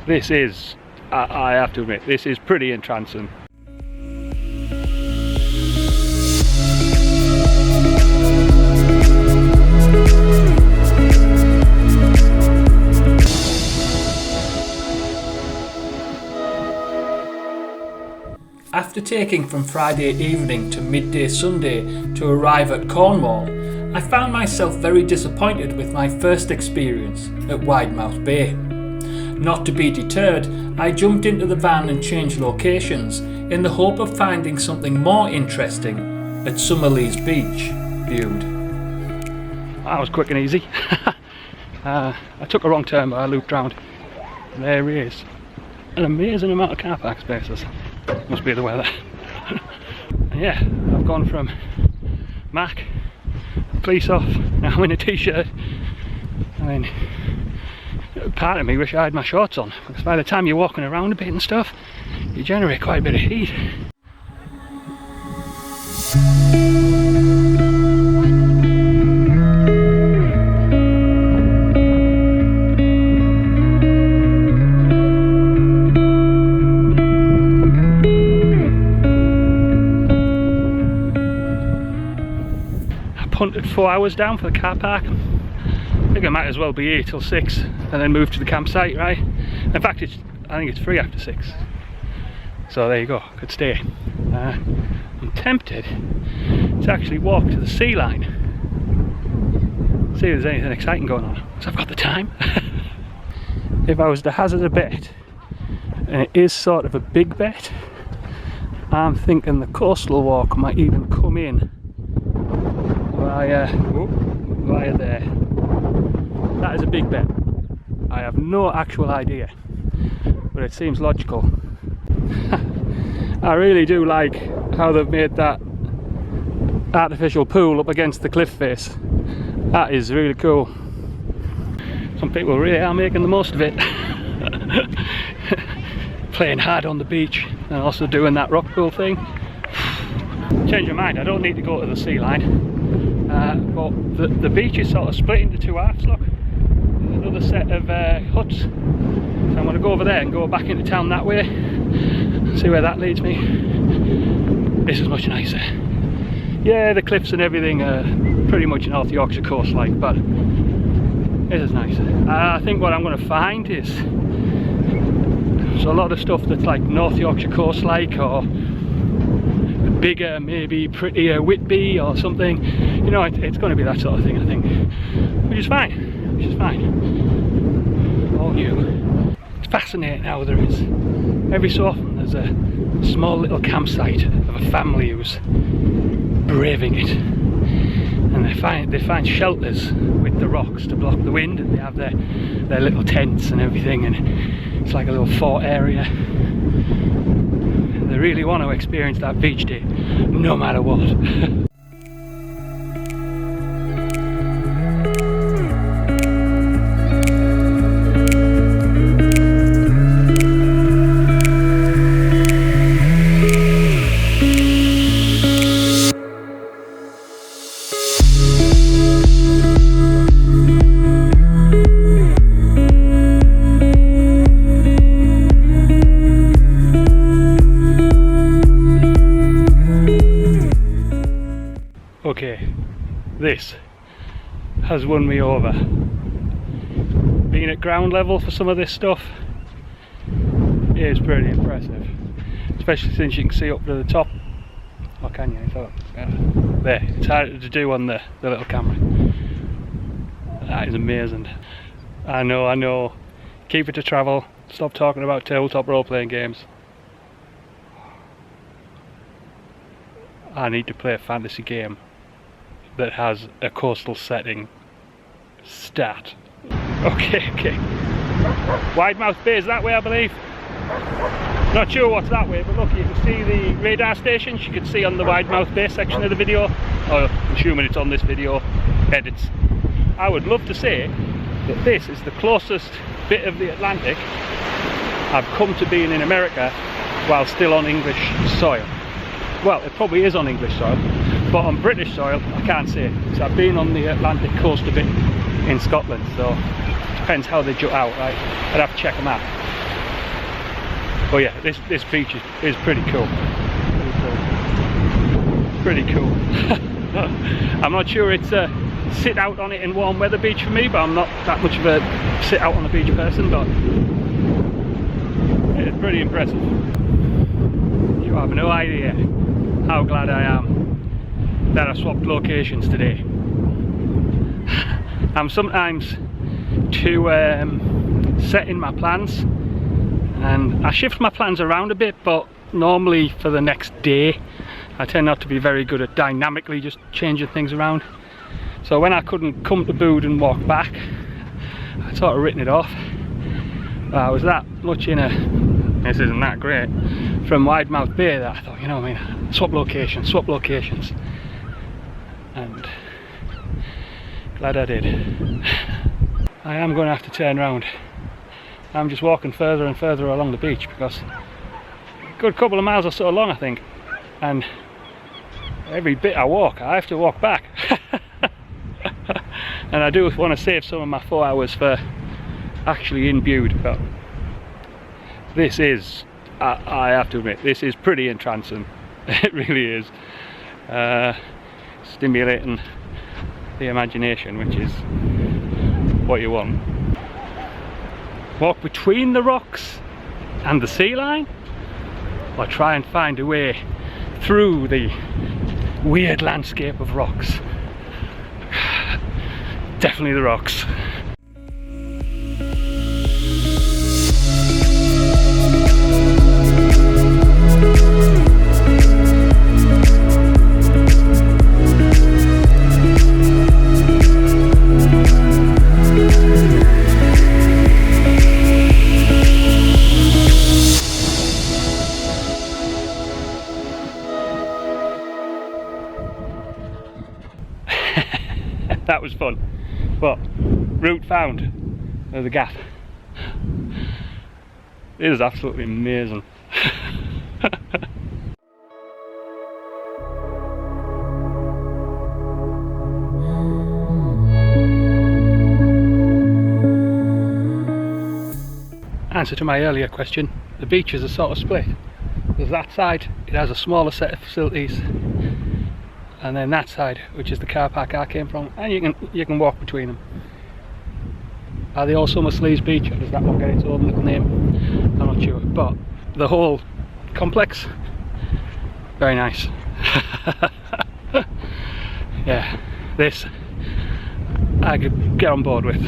this is, I have to admit, this is pretty entrancing. After taking from Friday evening to midday Sunday to arrive at Cornwall, I found myself very disappointed with my first experience at Widemouth Bay. Not to be deterred, I jumped into the van and changed locations in the hope of finding something more interesting at Summerleaze Beach, Bude. That was quick and easy. I took a wrong turn, but I looped round. There he is. An amazing amount of car park spaces. Must be the weather. And yeah, I've gone from Mac, police off, now I'm in a t-shirt. I mean, part of me wish I had my shorts on, because by the time you're walking around a bit and stuff, you generate quite a bit of heat. Punted 4 hours down for the car park. I think I might as well be here till 6 and then move to the campsite, right? In fact, I think it's free after 6. So there you go, could stay. I'm tempted to actually walk to the sea line, see if there's anything exciting going on, because I've got the time. If I was to hazard a bet, and it is sort of a big bet, I'm thinking the coastal walk might even come in via there. That is a big bet. I have no actual idea, but it seems logical. I really do like how they've made that artificial pool up against the cliff face. That is really cool. Some people really are making the most of it. Playing hard on the beach and also doing that rock pool thing. Change your mind, I don't need to go to the sea line. But the beach is sort of split into 2 halves, look. There's another set of huts. So I'm going to go over there and go back into town that way. See where that leads me. This is much nicer. Yeah, the cliffs and everything are pretty much North Yorkshire coast-like, but this is nice. I think what I'm going to find is so a lot of stuff that's like North Yorkshire coast-like, or bigger, maybe prettier Whitby or something, you know, it's going to be that sort of thing, I think, which is fine, all new. It's fascinating how there is, every so often there's a small little campsite of a family who's braving it, and they find shelters with the rocks to block the wind, and they have their little tents and everything, and it's like a little fort area. They really want to experience that beach day, no matter what. Okay, this has won me over. Being at ground level for some of this stuff is pretty impressive, especially since you can see up to the top. Oh, can you? There, it's harder to do on the little camera. That is amazing. I know. Keep it to travel. Stop talking about tabletop role-playing games. I need to play a fantasy game that has a coastal setting. Stat. Okay. Widemouth Bay is that way, I believe. Not sure what's that way, but look, you can see the radar stations you can see on the Widemouth Bay section of the video. Oh, I'm assuming it's on this video edits. I would love to say that this is the closest bit of the Atlantic I've come to being in America while still on English soil. Well, it probably is on English soil, but on British soil I can't say. So I've been on the Atlantic coast a bit in Scotland, so it depends how they jut out, right? I'd have to check them out. But yeah, this beach is pretty cool. Pretty cool. I'm not sure it's a sit out on it in warm weather beach for me, but I'm not that much of a sit out on the beach person, but it's pretty impressive. You have no idea how glad I am that I swapped locations today. I'm sometimes too set in my plans, and I shift my plans around a bit, but normally for the next day I tend not to be very good at dynamically just changing things around. So when I couldn't come to Bude and walk back, I sort of written it off. I was that much in a this isn't that great from Widemouth Bay that I thought, you know what I mean, swap locations, and glad I did. I am going to have to turn around. I'm just walking further and further along the beach because a good couple of miles or so long, I think, and every bit I walk I have to walk back. And I do want to save some of my 4 hours for actually in Bude, but this is, I have to admit, this is pretty entrancing. It really is. Stimulating the imagination, which is what you want. Walk between the rocks and the sea line, or try and find a way through the weird landscape of rocks. Definitely the rocks. That was fun. But route found. There's a gap. It is absolutely amazing. Answer to my earlier question, the beaches are sort of split. There's that side, it has a smaller set of facilities, and then that side, which is the car park I came from, and you can walk between them. Are they all Summerleaze Beach, or does that one get its own little name? I'm not sure, but the whole complex, very nice. Yeah, this I could get on board with.